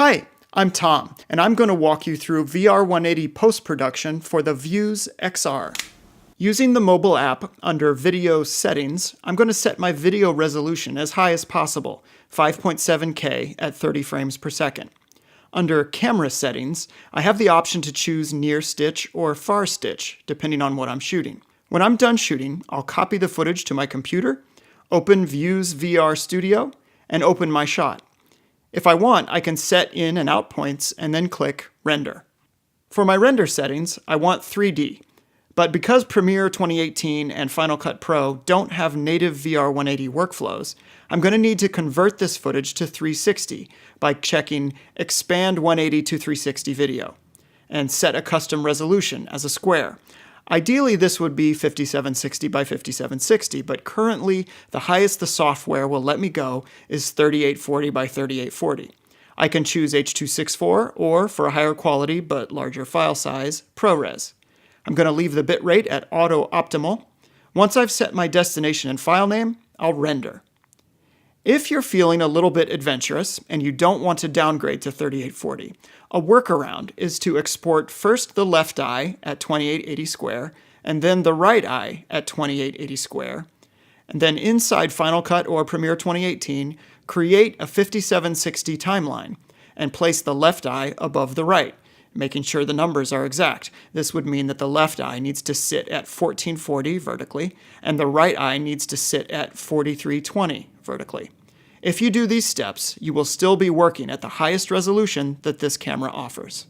Hi, I'm Tom, and I'm going to walk you through VR 180 post-production for the Vuze XR. Using the mobile app under Video Settings, I'm going to set my video resolution as high as possible, 5.7K at 30 frames per second. Under Camera Settings, I have the option to choose Near Stitch or Far Stitch, depending on what I'm shooting. When I'm done shooting, I'll copy the footage to my computer, open Vuze VR Studio, and open my shot. If I want, I can set in and out points and then click Render. For my render settings, I want 3D, but because Premiere 2018 and Final Cut Pro don't have native VR 180 workflows, I'm going to need to convert this footage to 360 by checking Expand 180 to 360 Video and set a custom resolution as a square. Ideally, this would be 5760 by 5760, but currently the highest the software will let me go is 3840 by 3840. I can choose H.264 or, for a higher quality but larger file size, ProRes. I'm going to leave the bitrate at Auto Optimal. Once I've set my destination and file name, I'll render. If you're feeling a little bit adventurous and you don't want to downgrade to 3840, a workaround is to export first the left eye at 2880 square and then the right eye at 2880 square, and then inside Final Cut or Premiere 2018, create a 5760 timeline and place the left eye above the right, making sure the numbers are exact. This would mean that the left eye needs to sit at 1440 vertically, and the right eye needs to sit at 4320 vertically. If you do these steps, you will still be working at the highest resolution that this camera offers.